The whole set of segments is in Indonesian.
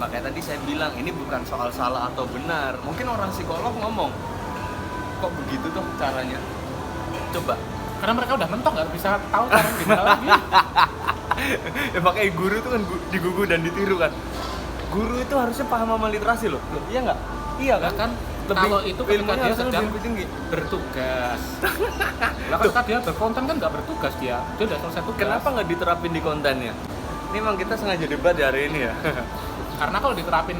makanya tadi saya bilang ini bukan soal salah atau benar. Mungkin orang psikolog ngomong, kok begitu tuh caranya? Coba. Karena mereka udah mentok, nggak bisa tahu caranya gimana lagi. Ya makanya guru itu kan digugu dan ditiru kan. Guru itu harusnya paham sama literasi loh. Iya nggak? Iya kan? Kan kalau itu ketika ilmunya dia harusnya sedang lebih tinggi. bertugas. Lah ketika dia berkonten kan nggak bertugas dia udah selesai tugas. Kenapa nggak diterapin di kontennya? Ini emang kita sengaja debat di hari ini ya. Karena kalau diterapin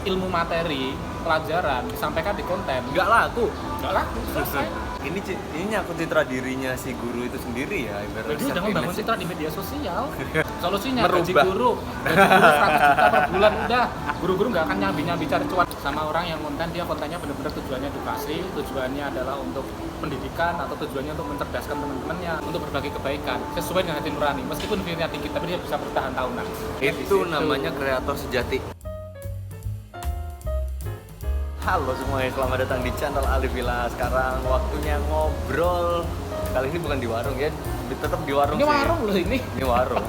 ilmu materi pelajaran disampaikan di konten Nggak laku. nggak laku, selesai. Ini nyangkut citra dirinya si guru itu sendiri ya, ibaratnya. Jadi udah membangun citra di media sosial. Solusinya gaji Merubah. guru 100 juta per bulan, udah guru-guru nggak akan nyambi cari cuan sama orang yang konten. Dia kontennya benar-benar tujuannya edukasi, tujuannya adalah untuk pendidikan atau tujuannya untuk mencerdaskan teman-temannya, untuk berbagi kebaikan sesuai dengan hati nurani. Meskipun feelnya tinggi tapi dia bisa bertahan tahunan. Itu namanya kreator sejati. Halo semuanya, selamat datang di channel Alif Villa. Sekarang waktunya ngobrol. Kali ini bukan di warung ya, tetap di warung Ini sih. warung loh ini. Ini warung.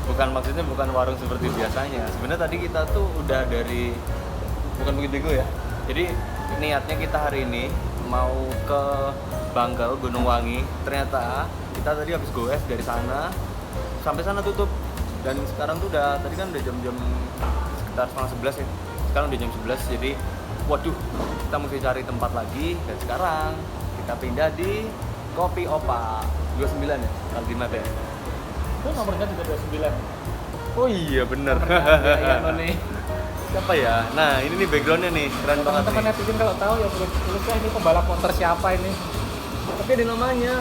Maksudnya bukan warung seperti biasanya. Sebenarnya tadi kita tuh udah bukan begitu bego ya. Jadi niatnya kita hari ini mau ke Banggal, Gunung Wangi. Ternyata kita tadi habis goes dari sana, sampai sana tutup. Dan sekarang tuh tadi kan udah jam-jam sekitar 10:30 ya. Sekarang udah jam 11, jadi waduh, kita mesti cari tempat lagi. Dan sekarang kita pindah di Kopi Opa 29 ya, kalau di map ya. Itu nomornya juga 29. Oh iya bener. Ya, nih. Siapa ya? Nah ini nih backgroundnya nih, keren banget Teman-teman nih. netizen kalau tahu ya tulisnya ini pembalap motor siapa ini. Tapi ada namanya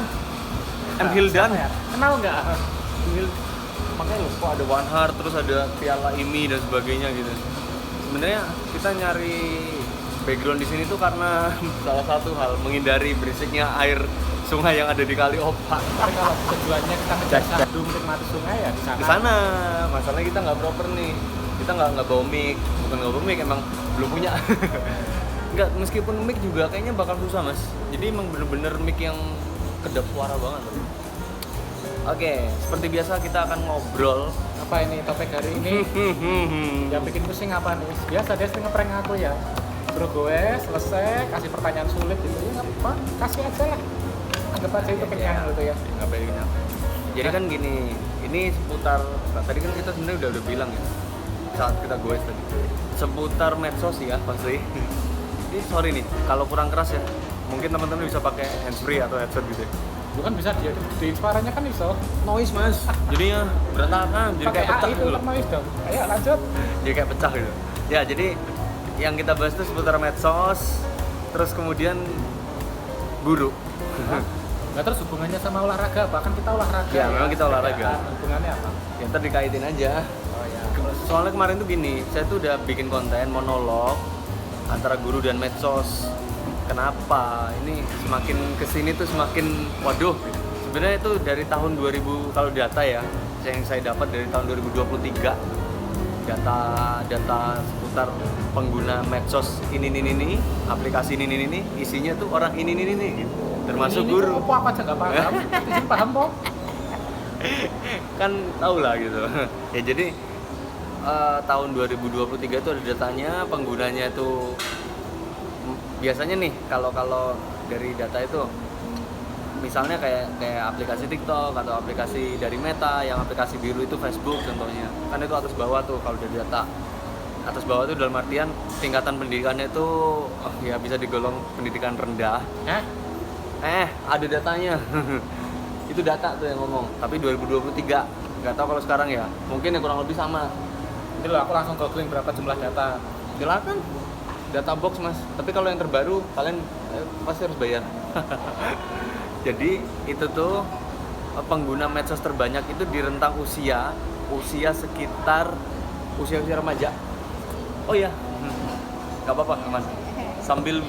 M. Hildan. Siapa ya? Kenal nggak? Makanya loh, kok ada One Heart, terus ada Piala IMI dan sebagainya gitu. Sebenarnya kita nyari background di sini tuh karena salah satu hal menghindari berisiknya air sungai yang ada di Kali Opa. Tapi kalau tujuannya kita ngejar sadu menikmati sungai ya di sana. Di sana, masalahnya kita nggak proper nih. Kita nggak bawa mic, bukan nggak bawa mic, emang belum punya. Nggak, meskipun mic juga kayaknya bakal susah mas. Jadi emang bener-bener mic yang kedap suara banget. Oke, seperti biasa kita akan ngobrol. Apa ini topik hari ini? Yang bikin pusing apa nih? Biasa dia sering ngeprank aku ya. Suruh gue selesai, kasih pertanyaan sulit gitu. Ya nggak apa, kasih aja lah. Anggap aja itu kenyang gitu ya. Nggak kenyang. Jadi kan gini, ini seputar, tadi kan kita sebenarnya udah bilang ya saat kita goes tadi, seputar medsos ya pasti. Ini sorry nih, kalau kurang keras ya, mungkin teman-teman bisa pakai handsfree atau headset gitu ya. Bukan bisa di suaranya kan bisa. Noise mas, jadinya berantakan, jadi Pakai kayak pecah AI itu gitu. noise dong. Ayo lanjut. Jadi kayak pecah gitu. Ya jadi yang kita bahas itu seputar medsos, terus kemudian guru. Nah terus hubungannya sama olahraga, bahkan kita olahraga. Ya, memang kita olahraga. Hubungannya apa? Ya ntar dikaitin aja. Oh ya. Soalnya kemarin tuh gini, saya tuh udah bikin konten monolog antara guru dan medsos. Kenapa? Ini semakin kesini tuh semakin waduh. Sebenarnya itu dari tahun 2000 kalau data ya, yang saya dapat dari tahun 2023 data seputar pengguna medsos ini aplikasi ini isinya tuh orang ini gitu. Termasuk ini guru. Apa aja nggak paham? Netizen paham kok. Kan tau lah gitu. Ya jadi tahun 2023 itu ada datanya, penggunanya itu biasanya nih kalau dari data itu misalnya kayak aplikasi TikTok atau aplikasi dari Meta, yang aplikasi biru itu Facebook contohnya, kan itu atas bawah tuh kalau dari data. Atas bawah itu dalam artian tingkatan pendidikannya itu ya bisa digolong pendidikan rendah. Ada datanya. Itu data tuh yang ngomong, tapi 2023 nggak tahu kalau sekarang ya, mungkin ya kurang lebih sama. Nanti lo aku langsung googling berapa jumlah data. Silakan, data box mas, tapi kalau yang terbaru kalian pasti harus bayar. Jadi itu tuh pengguna medsos terbanyak itu di rentang usia sekitar usia remaja. Oh iya, nggak apa-apa mas, sambil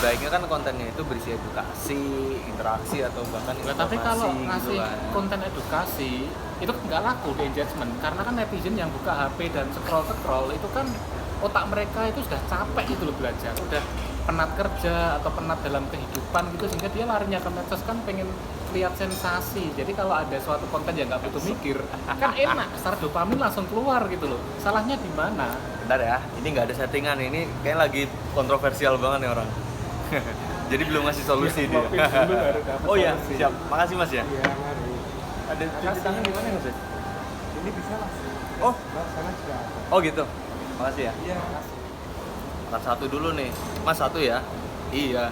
baiknya kan kontennya itu berisi edukasi, interaksi atau bahkan Nah, tapi kalau informasi ngasih gitu kan. konten edukasi itu nggak laku di engagement karena kan netizen yang buka HP dan scroll itu kan otak mereka itu sudah capek gitu loh belajar, udah penat kerja atau penat dalam kehidupan gitu sehingga dia larinya ke medsos kan pengen lihat sensasi. Jadi kalau ada suatu konten yang nggak butuh mikir kan enak, secara dopamin langsung keluar gitu loh. Salahnya di mana? Bentar ya, ini nggak ada settingan, ini kayak lagi kontroversial banget nih orang. Jadi belum ngasih solusi dia. Ngopi dulu baru dapet Oh iya, solusi. siap. Makasih Mas ya. Iya, mari. Ada cuci tangan di mana ya, Mas? Ini bisa mas. Oh, Nah, sana juga ada. oh gitu. Makasih ya. Iya. Makan satu dulu nih. Mas satu ya? Iya.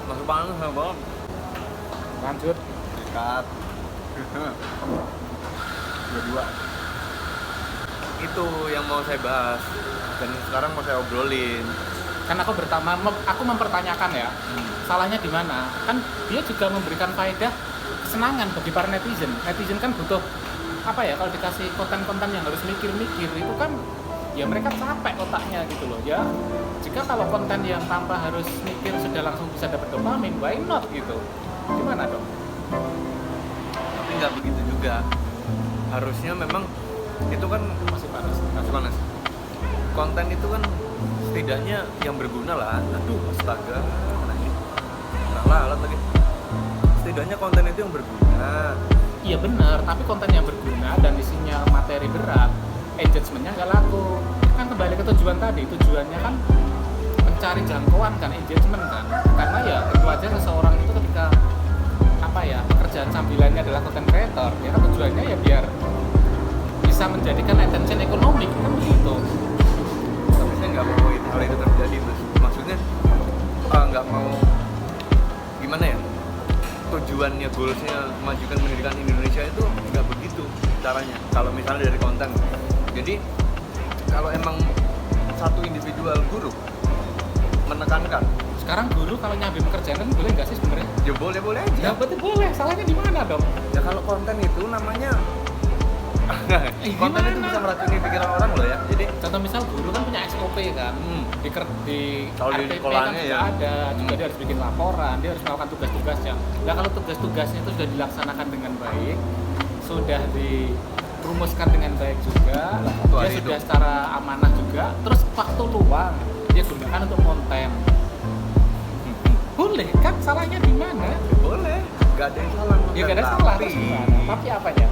Masuk panas ya, Bang. Lanjut. Dekat. Dua. Itu yang mau saya bahas dan sekarang mau saya obrolin. Kan aku aku mempertanyakan ya, salahnya di mana? Kan dia juga memberikan faedah kesenangan bagi para netizen. Netizen kan butuh apa ya, kalau dikasih konten-konten yang harus mikir-mikir itu kan ya mereka capek otaknya gitu loh ya. Jika kalau konten yang tanpa harus mikir sudah langsung bisa dapat dopamin, why not gitu? Gimana dong? Tapi nggak begitu juga. Harusnya memang itu kan Masih panas. masih panas. Konten itu kan setidaknya yang berguna lah. Aduh, astaga. Nah, alat lagi. Setidaknya konten itu yang berguna. Iya benar, tapi konten yang berguna dan isinya materi berat, engagementnya nggak laku. Kan kembali ke tujuan tadi, tujuannya kan mencari jangkauan kan, engagement kan. Karena ya tentu aja seseorang itu ketika apa ya, pekerjaan sambilannya adalah content creator, ya kan tujuannya ya biar bisa menjadikan attention ekonomi kan begitu. Tapi saya nggak mau hal itu terjadi, Mas. Maksudnya nggak mau gimana ya? Tujuannya, goalsnya memajukan pendidikan Indonesia itu nggak begitu caranya. Kalau misalnya dari konten, jadi kalau emang satu individual guru menekankan, Sekarang guru kalau nyambi pekerjaan kan boleh nggak sih sebenarnya? ya boleh boleh aja. Ya berarti boleh, salahnya di mana dong? Ya kalau konten itu namanya konten itu gimana? bisa meracuni pikiran orang loh ya. Jadi Contoh misal guru kan punya SOP kan, di Kalau di RTP kan sekolahnya juga ya. ada, juga dia harus bikin laporan, dia harus melakukan tugas-tugasnya. Nah kalau tugas-tugasnya itu sudah dilaksanakan dengan baik, sudah dirumuskan dengan baik juga, Itu dia hari sudah itu. secara amanah juga, terus waktu luang dia gunakan untuk konten. Boleh kan? Salahnya di mana? boleh, nggak ada yang salah. Ya gak ada salah, terus gimana? Tapi apanya?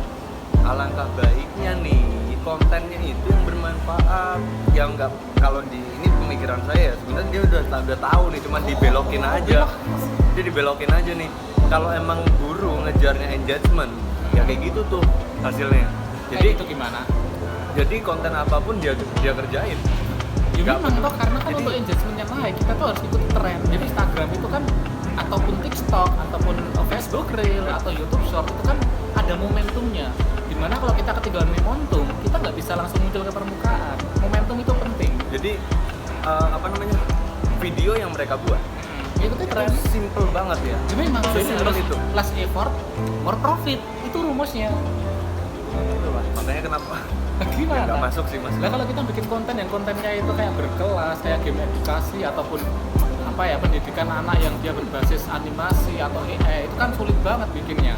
Alangkah baiknya nih kontennya itu yang bermanfaat, yang nggak, kalau di ini pemikiran saya ya, sebenarnya dia udah tahu nih, cuman dibelokin aja. Dia dibelokin aja nih. Kalau emang guru ngejarnya engagement, ya kayak gitu tuh hasilnya. Jadi Jadi itu gimana? jadi konten apapun dia kerjain. Ya Nggak memang toh, karena kan Jadi- untuk engagementnya naik kita tuh harus ikut tren. Jadi Instagram itu kan ataupun TikTok ataupun Facebook Reel atau YouTube Short itu kan ada momentumnya. Dimana kalau kita ketinggalan momentum kita nggak bisa langsung muncul ke permukaan. Momentum itu penting. Jadi apa namanya, video yang mereka buat Itu tuh tren. itu simple banget ya. Ya memang jadi Sesimpel harus itu. less effort, more profit. Itu rumusnya. Makanya kenapa Gimana? nggak masuk sih Mas. Nah kalau kita bikin konten yang kontennya itu kayak berkelas, kayak game edukasi ataupun apa ya, pendidikan anak yang dia berbasis animasi atau AI itu kan sulit banget bikinnya.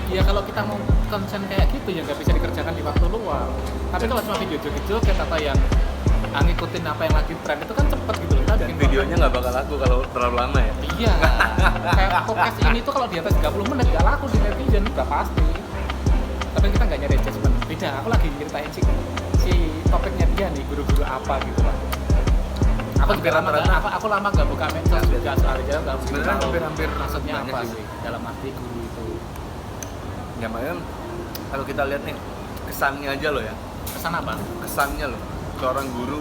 Ya kalau kita mau konten kayak gitu ya nggak bisa dikerjakan di waktu luang. Tapi kalau cuma video joget-joget atau yang ngikutin apa yang lagi tren itu kan cepet gitu loh. Kita Dan bikin videonya konten- nggak bakal laku kalau terlalu lama ya. Iya. Kayak podcast ini tuh kalau di atas 30 menit nggak laku di netizen udah pasti. Tapi kita nggak nyari engagement. Beda, aku lagi ceritain si topiknya dia nih, guru-guru apa gitu lah. Aku juga lama Rata-rata- nggak, aku lama nggak buka medsos juga soalnya jalan nggak Sebenarnya tahu hampir-hampir maksudnya banyak apa sih. sih dalam arti guru itu. Ya makanya kalau kita lihat nih kesannya aja loh ya, Kesan apa? kesannya loh seorang guru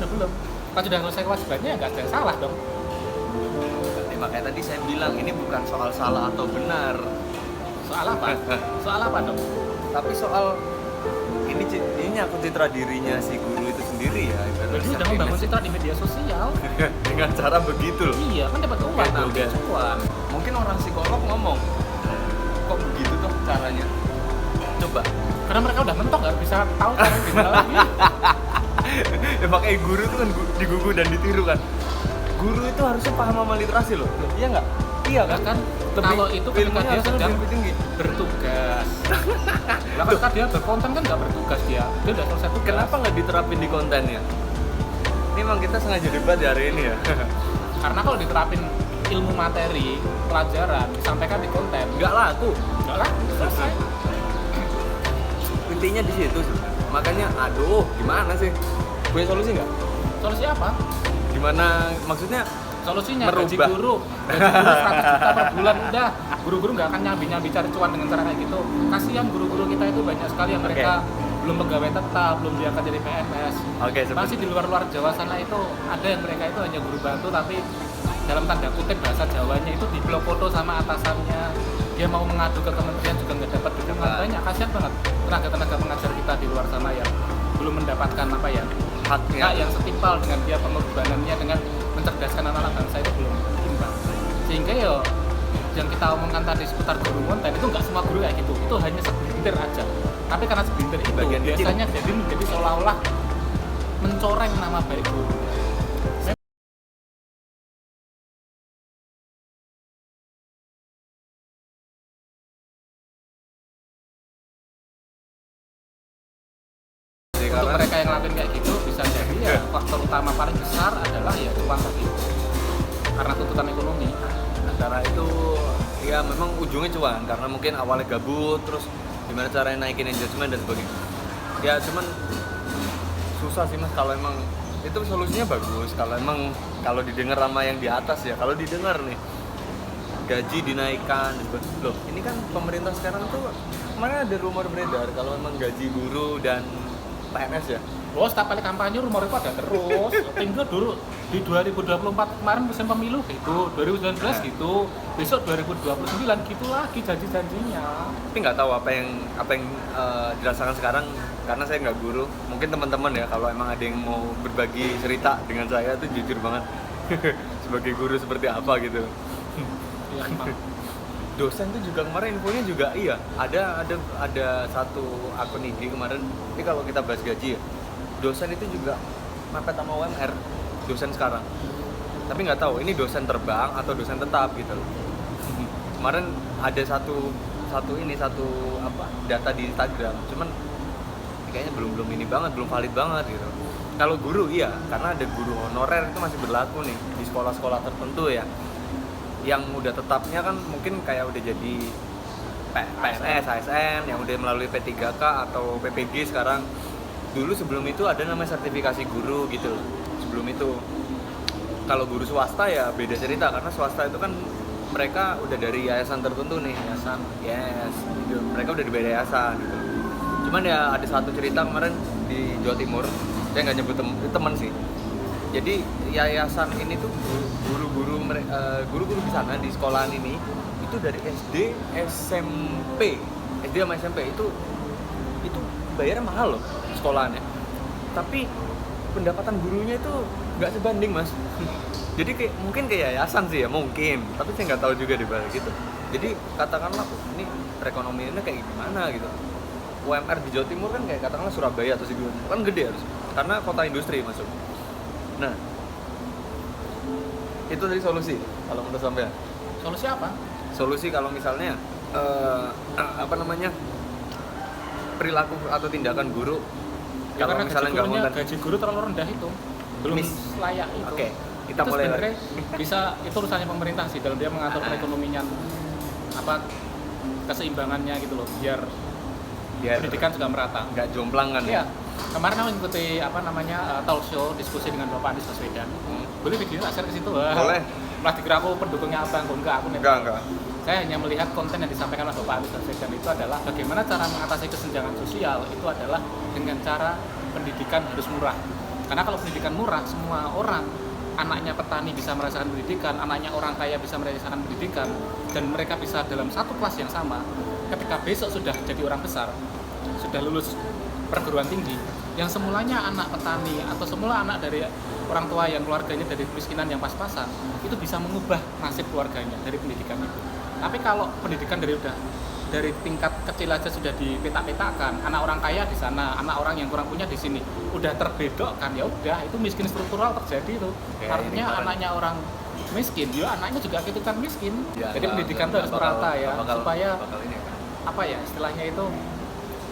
atau belum. Kalau sudah selesai kewajibannya ya nggak ada yang salah dong. Makanya tadi saya bilang ini bukan soal salah atau benar, Soal apa? Soal apa dong? tapi soal ini nyangkut citra dirinya si guru itu sendiri ya. Jadi udah membangun citra di media sosial. Dengan cara begitu loh. Iya, kan dapat uang, Oke, ambil oke. cuan. Mungkin orang psikolog ngomong, kok begitu tuh caranya? Coba. Karena mereka udah mentok nggak bisa tahu cara gimana lagi. Ya, makanya guru itu kan digugu dan ditiru kan. Guru itu harusnya paham sama literasi loh. Iya nggak? Iya Ya kan, Lebih- kalau itu ketika ilmunya dia harusnya sedang lebih tinggi. bertugas. Lah ketika dia berkonten kan nggak bertugas dia udah selesai tugas. Kenapa nggak diterapin di kontennya? Ini emang kita sengaja debat di hari ini ya. Karena kalau diterapin ilmu materi pelajaran disampaikan di konten Nggak laku. nggak lah selesai. Intinya di situ sih. Makanya, aduh, gimana sih? Punya solusi nggak? Solusi apa? Gimana? Maksudnya Solusinya gaji Merubah. guru 100 juta per bulan udah guru-guru nggak akan nyambi cari cuan dengan cara kayak gitu. Kasihan guru-guru kita itu banyak sekali yang mereka belum pegawai tetap, belum diangkat jadi PNS. Oke, Masih di luar-luar Jawa sana itu ada yang mereka itu hanya guru bantu tapi dalam tanda kutip bahasa Jawanya itu di blok foto sama atasannya. Dia mau mengadu ke kementerian juga nggak dapat dukungan banyak. Kasihan banget tenaga-tenaga pengajar kita di luar sana yang belum mendapatkan apa ya haknya. hak yang setimpal dengan dia pengorbanannya dengan mencerdaskan anak-anak bangsa itu belum imbang. Sehingga ya yang kita omongkan tadi seputar guru konten itu nggak semua guru kayak gitu, itu hanya segelintir aja. Tapi karena segelintir itu Bagian kecil. biasanya jadi menjadi seolah-olah mencoreng nama baik guru. Untuk mereka yang ngelakuin kayak gitu bisa jadi ya faktor utama paling besar adalah ya cuan tadi karena tuntutan ekonomi. Antara itu ya memang ujungnya cuan karena mungkin awalnya gabut terus gimana caranya naikin engagement dan sebagainya. Ya cuman susah sih mas kalau emang itu solusinya bagus kalau didengar sama yang di atas ya. Kalau didengar nih gaji dinaikkan dan sebagainya. Loh ini kan pemerintah sekarang tuh kemarin ada rumor beredar kalau emang gaji guru dan PNS ya. Oh, setiap kali kampanye rumor itu ada terus. Tinggal dulu di 2024 kemarin musim pemilu gitu, 2019 gitu, besok 2029 gitu lagi janji-janjinya. Tapi nggak tahu apa yang dirasakan sekarang karena saya nggak guru. Mungkin teman-teman ya kalau emang ada yang mau berbagi cerita dengan saya tuh jujur banget sebagai guru seperti apa gitu. Ya, emang. Dosen tuh juga kemarin infonya juga iya ada satu akun IG kemarin. Ini kalau kita bahas gaji ya, dosen itu juga mepet sama UMR dosen sekarang. Tapi nggak tahu ini dosen terbang atau dosen tetap gitu loh. Kemarin ada satu data di Instagram, cuman kayaknya belum ini banget, belum valid banget gitu. Kalau guru iya, karena ada guru honorer itu masih berlaku nih di sekolah-sekolah tertentu ya. Yang udah tetapnya kan mungkin kayak udah jadi PNS, ASN yang udah melalui P3K atau PPG sekarang. Dulu sebelum itu ada namanya sertifikasi guru gitu loh. Sebelum itu kalau guru swasta ya beda cerita karena swasta itu kan mereka udah dari yayasan tertentu nih, yayasan gitu. Mereka udah di beda yayasan gitu. Cuman ya ada satu cerita kemarin di Jawa Timur, saya nggak nyebut teman sih. Jadi yayasan ini tuh guru-guru di sana di sekolahan ini itu dari SD, SMP, SD sama SMP itu bayarnya mahal loh sekolahannya. Tapi pendapatan gurunya itu nggak sebanding mas. Jadi mungkin kayak yayasan sih ya mungkin, tapi saya nggak tahu juga di balik gitu. Jadi katakanlah ini perekonomiannya kayak gimana gitu. UMR di Jawa Timur kan kayak katakanlah Surabaya atau Sidoarjo kan gede harus karena kota industri masuk. Nah, itu tadi solusi kalau menurut sampean. Solusi apa? Solusi kalau misalnya perilaku atau tindakan guru Ya, kalau karena misalnya nggak konten. gaji guru terlalu rendah itu belum layak itu. Oke, kita itu mulai sebenarnya bisa itu urusannya pemerintah sih dalam dia mengatur perekonomian keseimbangannya gitu loh biar pendidikan juga merata. nggak jomplang kan Iya. Kemarin aku mengikuti talk show diskusi dengan Bapak Anies Baswedan. Boleh videonya share ke situ? Boleh. Malah dikira aku pendukungnya Abang, enggak aku enggak. Saya hanya melihat konten yang disampaikan oleh Bapak Anies Baswedan itu adalah bagaimana cara mengatasi kesenjangan sosial itu adalah dengan cara pendidikan harus murah. Karena kalau pendidikan murah, semua orang, anaknya petani bisa merasakan pendidikan, anaknya orang kaya bisa merasakan pendidikan, dan mereka bisa dalam satu kelas yang sama. Ketika besok sudah jadi orang besar, sudah lulus perguruan tinggi, yang semulanya anak petani atau semula anak dari orang tua yang keluarganya dari kemiskinan yang pas-pasan, itu bisa mengubah nasib keluarganya dari pendidikan itu. Tapi kalau pendidikan dari tingkat kecil aja sudah dipetak-petakan, anak orang kaya di sana, anak orang yang kurang punya di sini, udah terbedokkan, ya udah itu miskin struktural terjadi itu. Artinya anaknya orang miskin, ya anaknya juga ikutan miskin. Ya, jadi pendidikan itu harus merata ya, supaya ini kan. apa ya istilahnya itu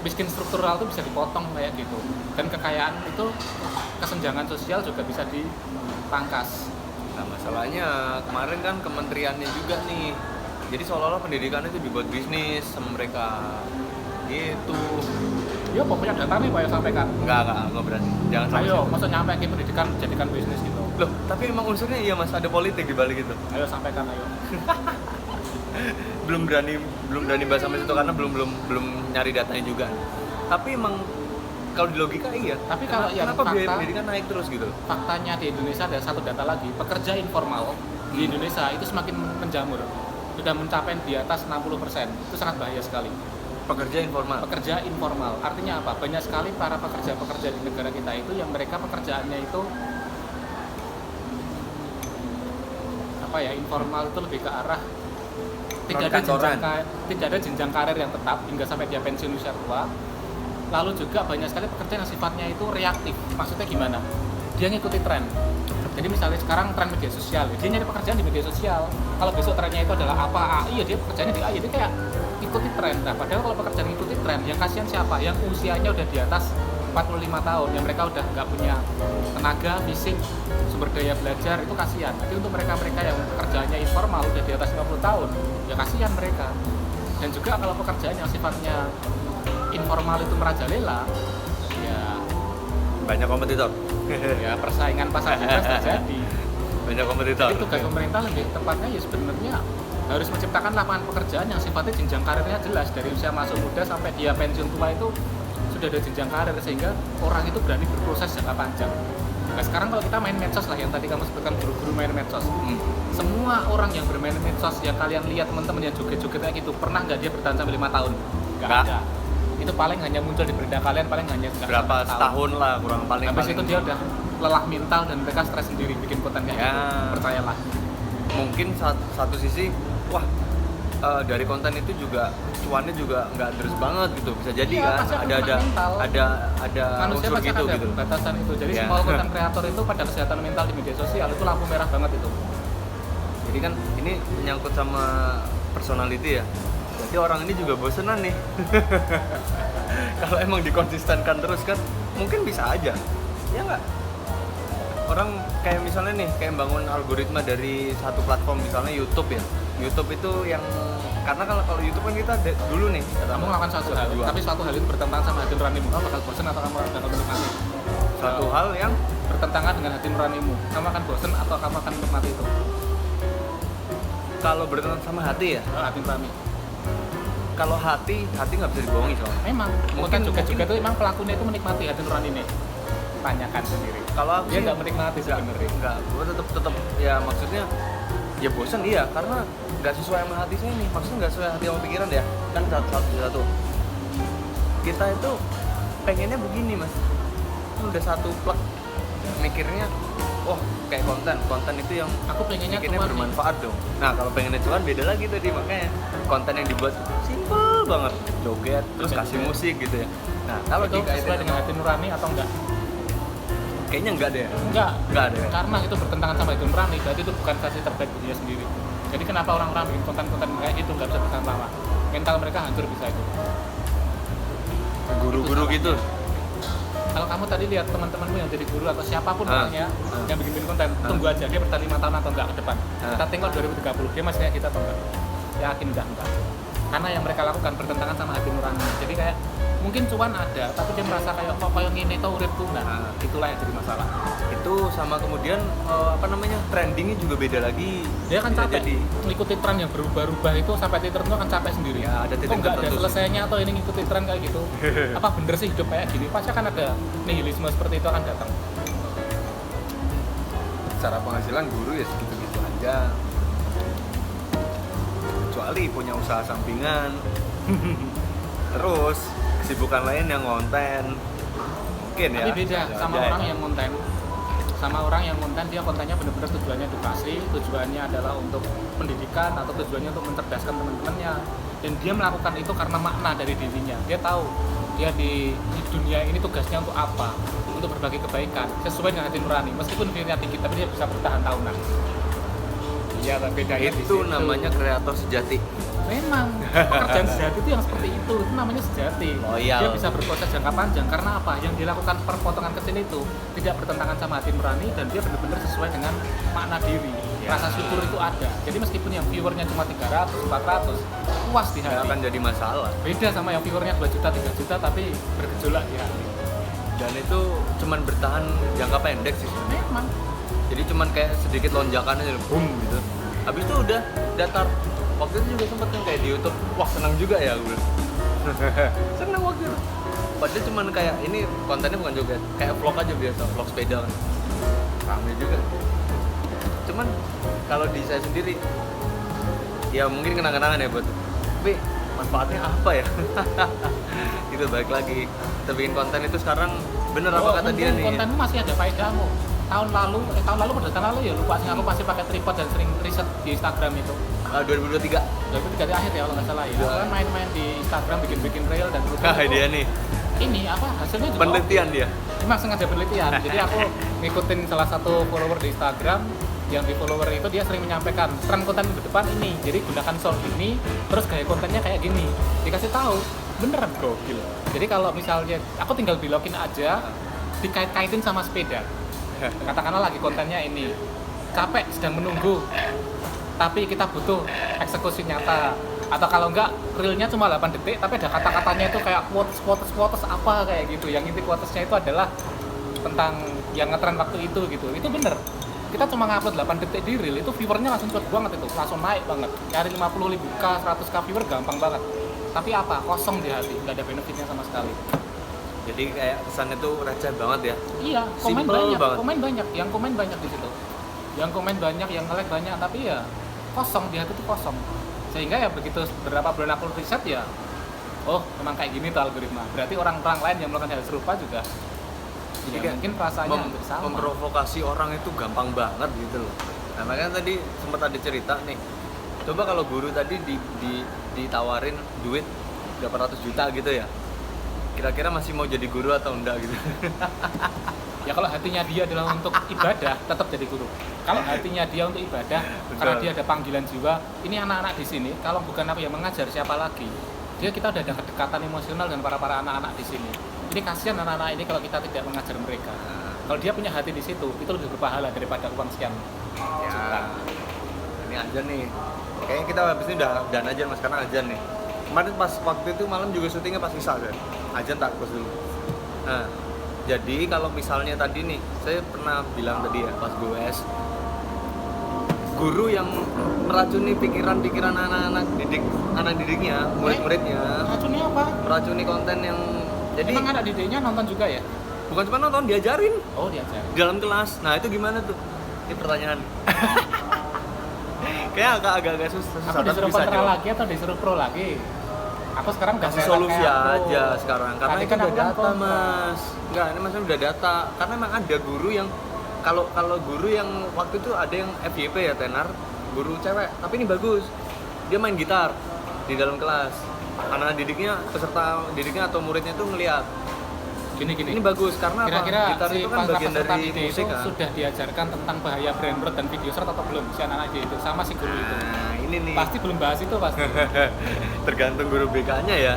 miskin struktural itu bisa dipotong kayak gitu, dan kekayaan itu kesenjangan sosial juga bisa dipangkas. Nah masalahnya kemarin kan kementeriannya juga nih, jadi seolah-olah pendidikan itu dibuat bisnis sama mereka gitu. Ya pokoknya data nih Pak ya sampaikan. Enggak berani, jangan sampai Ayo, situ. masa nyampe ke pendidikan jadikan bisnis gitu. Loh, tapi emang unsurnya iya mas, ada politik di balik itu. Ayo sampaikan ayo. belum berani bahas sampai situ karena belum nyari datanya juga. Tapi emang kalau di logika iya. Tapi kalau yang kenapa biaya fakta- pendidikan naik terus gitu? Faktanya di Indonesia ada satu data lagi, pekerja informal di Indonesia itu semakin menjamur. Sudah mencapai di atas 60%. Itu sangat bahaya sekali. Pekerja informal. Pekerja informal. Artinya apa? Banyak sekali para pekerja-pekerja di negara kita itu yang mereka pekerjaannya itu apa ya? Informal itu lebih ke arah tidak ada jenjang karir yang tetap hingga sampai dia pensiun usia tua. Lalu juga banyak sekali pekerjaan yang sifatnya itu reaktif. Maksudnya gimana? Dia ngikuti tren. Jadi misalnya sekarang tren media sosial, dia nyari pekerjaan di media sosial. Kalau besok trennya itu adalah apa? Iya dia pekerjaannya di A, jadi kayak ikuti tren. Nah, padahal kalau pekerjaan ikuti tren, yang kasihan siapa? Yang usianya udah di atas 45 tahun, yang mereka udah nggak punya tenaga, fisik, sumber daya belajar, itu kasihan. Tapi untuk mereka-mereka yang pekerjaannya informal udah di atas 50 tahun, ya kasihan mereka. Dan juga kalau pekerjaan yang sifatnya informal itu merajalela, ya Banyak kompetitor. ya persaingan pasar bebas terjadi. Banyak kompetitor. Jadi tugas pemerintah lebih tepatnya ya sebenarnya harus menciptakan lapangan pekerjaan yang sifatnya jenjang karirnya jelas dari usia masuk muda sampai dia pensiun tua itu sudah ada jenjang karir sehingga orang itu berani berproses jangka panjang. Nah sekarang kalau kita main medsos lah yang tadi kamu sebutkan guru-guru main medsos, semua orang yang bermain medsos yang kalian lihat teman-teman yang joget-joget kayak gitu pernah nggak dia bertahan sampai 5 tahun? Nggak Nggak. ada. Itu paling hanya muncul di berita kalian paling hanya nggak Berapa sampai setahun lah kurang paling. Habis itu dia udah lelah mental dan mereka stres sendiri bikin konten kayak Ya. gitu. Percayalah. Mungkin satu sisi wah dari konten itu juga cuannya juga nggak terus banget gitu, bisa jadi Iya, kan pasti akan kena mental. ada Manusia unsur pasti gitu ada gitu. batasan itu. Jadi Ya. semua konten kreator itu pada kesehatan mental di media sosial itu lampu merah banget itu. Jadi kan ini menyangkut sama personality ya. Jadi orang ini juga bosenan nih. Kalau emang dikonsistenkan terus kan mungkin bisa aja. Ya nggak? Orang kayak misalnya nih kayak bangun algoritma dari satu platform misalnya YouTube ya. YouTube itu yang karena kalau YouTube kan kita dulu nih Kamu melakukan suatu hal, tapi suatu hal itu bertentangan sama hati nuranimu, kamu bakal bosan atau kamu akan menikmati? suatu hal yang Bertentangan dengan hati nuranimu, kamu akan bosan atau kamu akan menikmati itu? kalau bertentangan sama hati ya. Hati nurani. Kalau hati nggak bisa dibohongi soalnya. Memang, Mungkin- juga itu emang pelakunya itu menikmati hati nuraninya. Tanyakan sendiri. Kalau aku Dia sih nggak menikmati sebenarnya. enggak, gue tetap ya maksudnya ya bosan iya karena nggak sesuai sama hati saya nih, maksudnya nggak sesuai hati sama pikiran ya kan satu kita itu pengennya begini mas, udah satu plek mikirnya oh kayak konten itu yang Aku pengennya bikinnya cuan nih. bermanfaat dong. Nah kalau pengennya cuan beda lagi tadi, makanya konten yang dibuat simple banget, joget terus kasih musik gitu ya. Nah kalau Itu dikaitin sesuai dengan hati nurani atau enggak? kayaknya enggak deh. Enggak ada ya? Karena itu bertentangan sama hati nurani, berarti itu bukan versi terbaik untuk dia sendiri. Jadi kenapa orang-orang bikin konten-konten kayak gitu nggak bisa bertahan lama? Mental mereka hancur bisa itu. Guru-guru gitu. Kalau kamu tadi lihat teman-temanmu yang jadi guru atau siapapun orangnya yang bikin konten, tunggu aja dia bertahan 5 tahun atau enggak ke depan. Kita tengok 2030 dia masih kayak kita atau enggak? Yakin enggak? Karena yang mereka lakukan bertentangan sama hati nurani. Jadi kayak mungkin cuan ada, tapi dia merasa kayak kok kayak ngene to uripku. Nah, itulah yang jadi masalah. Itu sama kemudian trendingnya juga beda lagi. Dia kan Bisa capek jadi. ngikutin tren yang berubah-ubah itu sampai titik tertentu kan capek sendiri. Ya, ada titik Kok nggak ada tertentu. selesainya atau ini ngikutin tren kayak gitu. Apa bener sih hidup kayak gini? Pasti akan ada nihilisme seperti itu akan datang. secara penghasilan guru ya segitu-gitu aja, kecuali punya usaha sampingan. Terus kesibukan lain yang konten mungkin ya. Tapi beda sama Ada orang aja. yang konten. Sama orang yang konten, dia kontennya benar-benar tujuannya edukasi, tujuannya adalah untuk pendidikan atau tujuannya untuk mencerdaskan teman-temannya. Dan dia melakukan itu karena makna dari dirinya. Dia tahu dia di dunia ini tugasnya untuk apa, untuk berbagi kebaikan sesuai dengan hati nurani. Meskipun dirinya tinggi, tapi dia bisa bertahan tahunan. Iya, bedanya di Itu situ. namanya kreator sejati. Memang pekerjaan sejati itu yang seperti itu namanya sejati. Loyal. Dia bisa berproses jangka panjang karena apa? Yang dilakukan perpotongan kecil itu tidak bertentangan sama hati nurani dan dia benar-benar sesuai dengan makna diri. Ya. Rasa syukur itu ada. Jadi meskipun yang viewernya cuma 300, 400, puas di Nggak hati. akan jadi masalah. Beda sama yang viewernya 2 juta, 3 juta tapi bergejolak di hati. Dan itu cuman bertahan jangka pendek sih. Memang. Jadi cuman kayak sedikit lonjakan aja, boom gitu. Habis itu udah datar. Waktu itu juga sempet kan kayak di YouTube, wah senang juga ya gue. Senang waktu itu. Padahal cuman kayak ini kontennya bukan joget, kayak vlog aja biasa, vlog sepeda kan. Rame juga. Cuman kalau di saya sendiri, ya mungkin kenang-kenangan ya buat. Tapi manfaatnya apa ya? Itu balik lagi. Kita bikin konten itu sekarang bener apa kata dia nih? Kontenmu masih ada faedahmu. Tahun lalu pada tahun lalu ya lupa sih, aku masih pakai tripod dan sering riset di Instagram itu. 2023. 2003 di akhir ya kalau nggak salah ya. Iya. Aku kan main-main di Instagram bikin real dan terus Nah, dia nih ini apa hasilnya juga penelitian dia. Memang sengaja penelitian. Jadi aku ngikutin salah satu follower di Instagram yang di follower itu dia sering menyampaikan tren konten ke depan ini. Jadi gunakan sound ini, terus gaya kontennya kayak gini. Dikasih tahu, beneran gokil. Jadi kalau misalnya aku tinggal belokin aja, dikait-kaitin sama sepeda. Katakanlah lagi kontennya ini capek sedang menunggu, tapi kita butuh eksekusi nyata. Atau kalau enggak realnya cuma 8 detik tapi ada kata-katanya itu kayak quotes apa kayak gitu. Yang inti quotesnya itu adalah tentang yang ngetren waktu itu gitu. Itu bener. Kita cuma ngupload 8 detik di reel itu viewernya langsung cepet banget itu, langsung naik banget. Cari 50.000k, 100k viewer gampang banget. Tapi apa? Kosong di hati, nggak ada benefitnya sama sekali. Jadi kayak kesannya tuh receh banget ya. Iya, komen Simple banyak, banget. yang komen banyak di situ. Yang komen banyak, yang nge-like banyak, tapi ya kosong di hati itu kosong. Sehingga ya begitu beberapa bulan aku riset ya, oh memang kayak gini tuh algoritma. Berarti orang-orang lain yang melakukan hal serupa juga Jadi ya kayak mungkin rasanya hampir sama. memprovokasi orang itu gampang banget gitu loh. Nah makanya tadi sempat ada cerita nih. Coba kalau guru tadi ditawarin duit berapa ratus juta gitu ya. Kira-kira masih mau jadi guru atau enggak gitu. Ya kalau hatinya dia adalah untuk ibadah, tetap jadi guru. Kalau hatinya dia untuk ibadah, karena dia ada panggilan jiwa, ini anak-anak di sini, kalau bukan aku yang mengajar, siapa lagi? Kita udah ada kedekatan emosional dengan para anak-anak di sini. Ini kasihan anak-anak ini kalau kita tidak mengajar mereka. Kalau dia punya hati di situ, itu lebih berpahala daripada uang sekian. Ya. Ini ajan nih. Kayaknya kita habis ini udah dan ajan mas karena ajan nih. Kemarin pas waktu itu malam juga syutingnya pas Isa kan. Ajan tak close dulu. Nah, jadi kalau misalnya tadi nih, saya pernah bilang tadi ya pas GWS, guru yang meracuni pikiran-pikiran anak didiknya, murid-muridnya, Racunnya apa? meracuni konten yang jadi Emang anak didiknya nonton juga ya? bukan cuma nonton, diajarin Oh, diajar. di dalam kelas. Nah itu gimana tuh? Ini pertanyaan. Kayak agak susah. Aku tapi disuruh bisa kontra jawab. lagi atau disuruh pro lagi? Aku sekarang udah Kasih kayak solusi pro. aja sekarang karena Tadi itu kan udah aku kan data kontra. mas. Enggak, ini maksudnya udah data. Karena emang ada guru yang kalau guru yang waktu itu ada yang FYP ya tenar, guru cewek, tapi ini bagus. Dia main gitar di dalam kelas. Anak didiknya, peserta didiknya atau muridnya tuh ngelihat Gini. ini bagus karena Kira-kira gitar si itu kan bagian peserta dari didik musik itu kan. sudah diajarkan tentang bahaya brain rot dan video short atau belum si anak didik itu sama si guru itu? Nah, ini nih. Pasti belum bahas itu pasti. Tergantung guru BK-nya ya.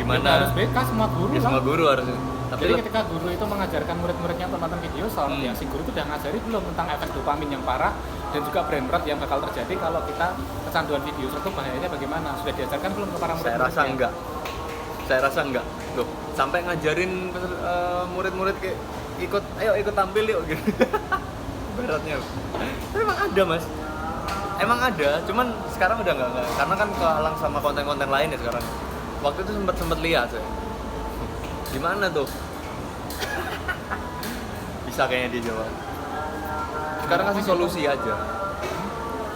Gimana? Ya, harus BK semua guru Ya, lah. semua guru harusnya. Tapi Jadi ketika guru itu mengajarkan murid-muridnya untuk nonton video short, ya si guru itu udah ngajari belum tentang efek dopamin yang parah dan juga brain rot yang bakal terjadi kalau kita kecanduan video short itu bahayanya bagaimana? Sudah diajarkan belum ke para saya murid-muridnya? rasa enggak. Saya rasa enggak. Loh, sampai ngajarin murid-murid kayak ikut tampil yuk gitu. Baratnya. Tapi emang ada, Mas. Emang ada, cuman sekarang udah enggak. Karena kan kehalang sama konten-konten lain ya sekarang. Waktu itu sempat lihat saya. Gimana tuh? Bisa kayaknya dijawab. Sekarang kasih solusi aja.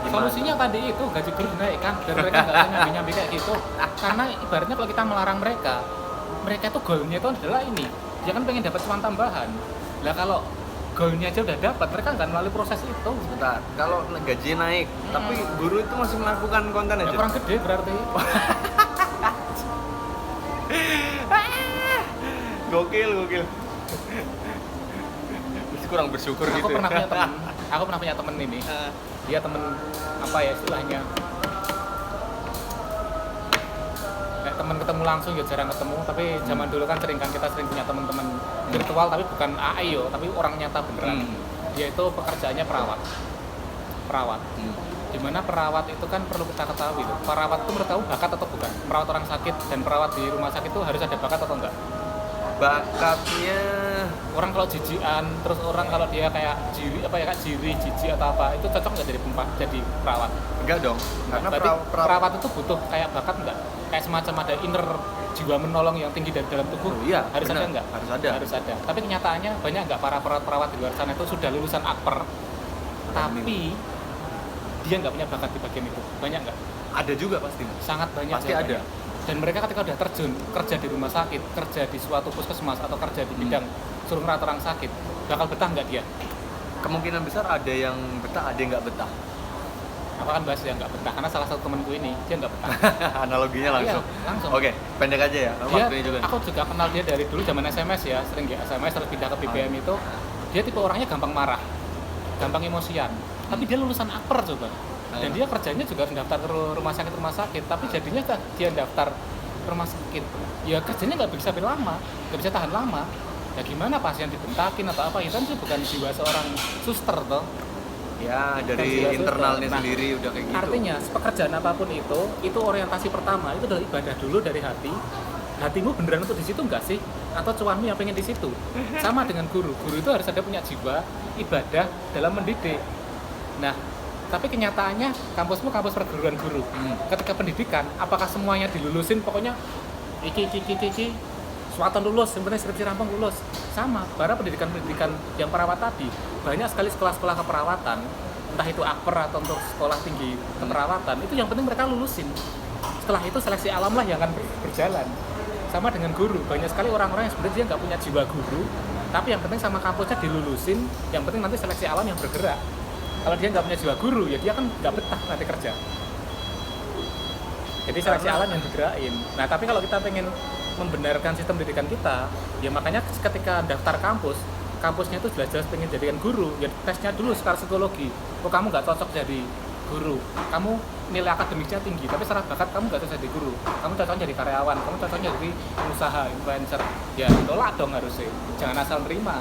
Gimana? Solusinya tadi itu gaji guru dinaikkan dan mereka nggak usah nyambi-nyambi kayak gitu. Karena ibaratnya kalau kita melarang mereka itu goalnya itu adalah ini. Dia kan pengen dapat cuan tambahan. Lah kalau goalnya aja udah dapat, mereka nggak melalui proses itu. Sebentar, kalau gaji naik, tapi guru itu masih melakukan konten Ya aja. kurang gede berarti. Gokil. Masih kurang bersyukur Aku gitu. pernah punya temen ini. Dia temen apa ya istilahnya? Kayak temen ketemu langsung ya jarang ketemu, tapi zaman dulu kan kita sering punya teman-teman virtual tapi bukan AI yo, tapi orang nyata beneran. Dia itu pekerjaannya perawat. Dimana perawat itu kan perlu kita ketahui tuh. Perawat itu menurut kamu bakat atau bukan? Merawat orang sakit dan perawat di rumah sakit itu harus ada bakat atau enggak? Bakatnya Orang kalau jijian, terus orang kalau dia kayak jijik atau apa, itu cocok nggak jadi perawat? enggak dong. Karena Berarti perawat itu butuh kayak bakat nggak? Kayak semacam ada inner jiwa menolong yang tinggi dari dalam tubuh. iya, Harus benar. ada nggak? Harus ada. Harus ada. Tapi kenyataannya banyak nggak para perawat di luar sana itu sudah lulusan akper, tapi dia nggak punya bakat di bagian itu. Banyak nggak? Ada juga pasti. Sangat banyak. Pasti ada. Dan mereka ketika udah terjun kerja di rumah sakit, kerja di suatu puskesmas atau kerja di bidang suruh merawat orang sakit, bakal betah nggak dia? Kemungkinan besar ada yang betah, ada yang nggak betah. Apa kan bahas yang nggak betah? Karena salah satu temanku ini dia nggak betah. Analoginya langsung. Iya, langsung. Oke, pendek aja ya. Dia, Waktunya juga. aku juga kenal dia dari dulu zaman SMS ya, sering di SMS terus pindah ke BBM itu. Dia tipe orangnya gampang marah, gampang emosian. Tapi dia lulusan akper coba. Dan dia kerjanya juga daftar ke rumah sakit, tapi jadinya dia daftar rumah sakit. Ya kerjanya nggak bisa lama, nggak bisa tahan lama. Ya gimana pasien dibentakin atau apa? Itu kan bukan jiwa seorang suster toh. Ya, Kan dari jiwa internalnya suster. Nah, sendiri udah kayak gitu. Artinya pekerjaan apapun itu orientasi pertama itu adalah ibadah dulu dari hati. Hatimu beneran untuk di situ nggak sih? Atau cuanmu yang pengen di situ? Sama dengan guru. Guru itu harus ada punya jiwa ibadah dalam mendidik. Nah, tapi kenyataannya kampusmu kampus perguruan guru. Ketika pendidikan, apakah semuanya dilulusin? Pokoknya iki suatan lulus, yang penting skripsi rampung lulus. Sama, para pendidikan yang perawat tadi, banyak sekali sekolah-sekolah keperawatan, entah itu akper atau untuk sekolah tinggi keperawatan, itu yang penting mereka lulusin. Setelah itu seleksi alam lah yang akan berjalan. Sama dengan guru, banyak sekali orang-orang yang sebenarnya dia nggak punya jiwa guru, tapi yang penting sama kampusnya dilulusin, yang penting nanti seleksi alam yang bergerak. Kalau dia nggak punya jiwa guru, ya dia kan nggak betah nanti kerja. Jadi seleksi alam yang digerakin. Nah, tapi kalau kita pengen membenarkan sistem pendidikan kita, ya makanya ketika daftar kampusnya itu jelas-jelas pengen jadikan guru, ya tesnya dulu secara psikologi. Kok kamu nggak cocok jadi guru, kamu nilai akademiknya tinggi, tapi secara bakat kamu nggak cocok jadi guru, kamu cocok jadi karyawan, kamu cocoknya jadi pengusaha, influencer, ya tolak dong harusnya, jangan asal nerima.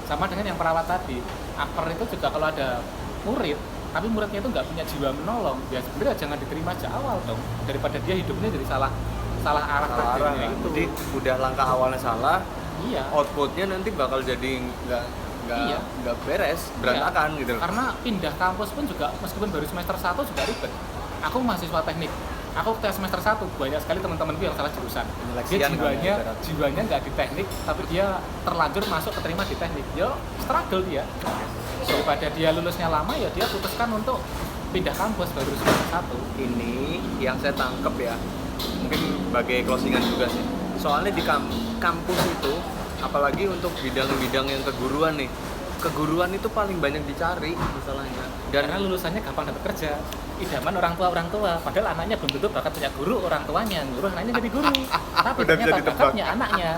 Sama dengan yang perawat tadi, akper itu juga kalau ada murid, tapi muridnya itu nggak punya jiwa menolong, ya sebenarnya jangan diterima sejak awal dong, daripada dia hidupnya jadi salah arah takdirnya itu. Jadi udah langkah awalnya salah, Iya. outputnya nanti bakal jadi Iya. nggak beres, berantakan gitu. Karena pindah kampus pun juga meskipun baru semester 1 juga ribet. Aku mahasiswa teknik. Aku tes semester 1 banyak sekali teman-temanku yang salah jurusan. Dia jiwanya nggak di teknik, tapi dia terlanjur masuk keterima di teknik. Yo struggle dia. Daripada dia lulusnya lama ya dia putuskan untuk pindah kampus baru semester 1. Ini yang saya tangkep ya, mungkin sebagai closingan juga sih. Soalnya di kampus itu, apalagi untuk bidang-bidang yang keguruan nih, keguruan itu paling banyak dicari masalahnya. Dan Karena lulusannya gampang dapat kerja. Idaman orang tua, padahal anaknya belum tentu bakat punya guru, orang tuanya nyuruh anaknya jadi guru. Tapi Udah bisa ternyata ditebak. bakatnya anaknya.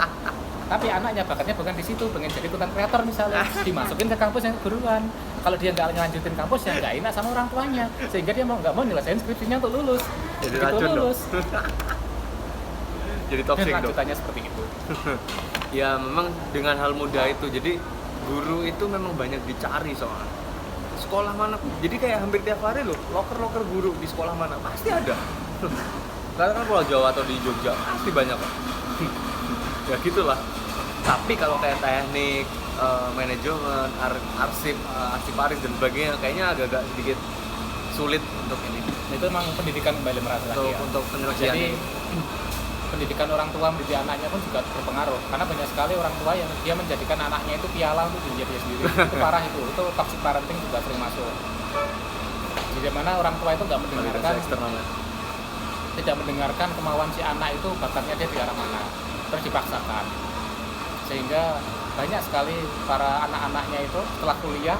Tapi anaknya bakatnya bukan di situ, pengen jadi konten kreator misalnya, dimasukin ke kampus yang keguruan. Kalau dia nggak ngelanjutin kampus ya nggak enak sama orang tuanya, sehingga dia mau nggak mau nyelesain skripsinya untuk lulus. Jadi Begitu racun dong. lulus, jadi dan toxic dong. lanjutannya seperti itu. Ya memang dengan hal mudah itu, jadi guru itu memang banyak dicari soalnya. Sekolah mana, jadi kayak hampir tiap hari loh, loker guru di sekolah mana pasti ada. Karena kan Pulau Jawa atau di Jogja pasti banyak kok. Ya gitulah. Tapi kalau kayak teknik, manajemen, arsip dan sebagainya, kayaknya agak-agak sedikit sulit untuk ini. Itu memang pendidikan kembali merasa lagi ya. Untuk penyelesaian. Jadi pendidikan orang tua mendidik anaknya pun juga berpengaruh, karena banyak sekali orang tua yang dia menjadikan anaknya itu piala untuk diri dia sendiri. Itu parah, itu toxic parenting juga sering masuk. Jadi mana orang tua itu nggak mendengarkan eksternalnya. tidak mendengarkan kemauan si anak itu bakatnya dia di arah mana, terus dipaksakan, sehingga banyak sekali para anak-anaknya itu setelah kuliah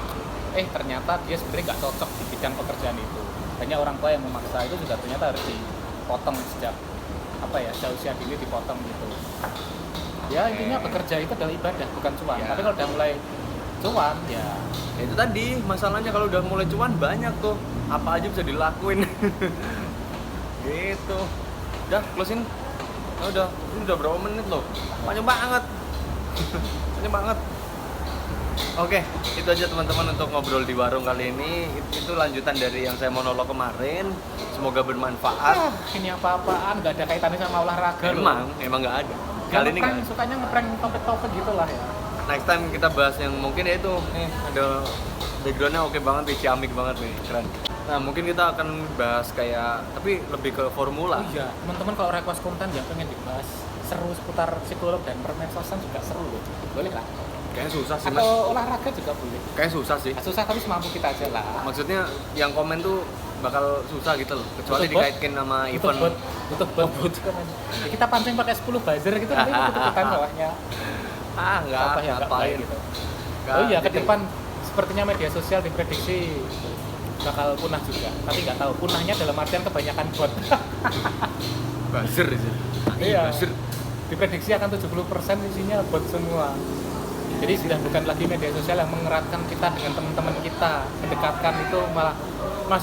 ternyata dia sebenarnya nggak cocok di bidang pekerjaan itu. Banyak orang tua yang memaksa, itu juga ternyata harus dipotong sejak usia dini, dipotong gitu ya. Intinya bekerja itu adalah ibadah, bukan cuan Ya. Tapi kalau udah mulai cuan ya Itu tadi masalahnya, kalau udah mulai cuan banyak tuh apa aja bisa dilakuin. Gitu. Udah closing. Ini udah berapa menit loh? Panjang banget. Panjang banget. Oke, itu aja teman-teman untuk ngobrol di warung kali ini. Itu lanjutan dari yang saya monolog kemarin. Semoga bermanfaat. ini apa-apaan, nggak ada kaitannya sama olahraga loh. Emang nggak ada. Kali ini nggak. Sukanya ngeprank topik-topik gitulah ya. Next time kita bahas yang mungkin ya itu ada backgroundnya oke banget nih, ciamik banget nih, keren. Nah mungkin kita akan bahas kayak, tapi lebih ke formula. Oh iya, teman-teman kalau request konten yang pengen dibahas seru seputar psikolog dan permedsosan juga seru loh. Boleh lah. Kayaknya susah sih mas. Atau olahraga juga boleh. Kayaknya susah sih. Susah tapi semampu kita aja lah. Maksudnya yang komen tuh bakal susah gitu loh, kecuali Butuh bot. dikaitkan sama Butuh event. bot. Ya, kita pancing pakai 10 buzzer gitu, nanti ikut-ikutan bawahnya. Nggak Apa ya, nggak ngapain baik gitu. Nggak, Oh iya, ke jadi- depan sepertinya media sosial diprediksi bakal punah juga. Tapi nggak tahu punahnya dalam artian kebanyakan bot. buzzer sih. Iya. Buzzer. Diprediksi akan 70% isinya bot semua. Jadi sudah bukan lagi media sosial yang mengeratkan kita dengan teman-teman kita, mendekatkan, itu malah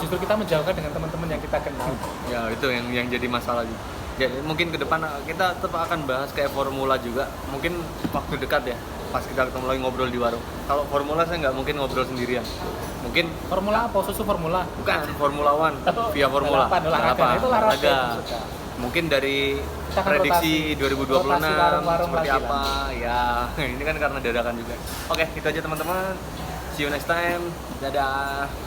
justru kita menjauhkan dengan teman-teman yang kita kenal. Ya itu yang jadi masalah juga. Jadi mungkin ke depan kita tetap akan bahas kayak formula juga. Mungkin waktu dekat ya, pas kita ketemu lagi ngobrol di warung. Kalau formula saya nggak mungkin ngobrol sendirian. Mungkin Formula apa? Susu formula? bukan Formula One, via Formula. Balapan, olahraga. Itu olahraga. Suka. Mungkin dari Kita akan prediksi rotasi. 2026 Rotasi warung-warung seperti lagi apa ya. Ini kan karena dadakan juga. Oke, itu aja teman-teman. See you next time. Dadah.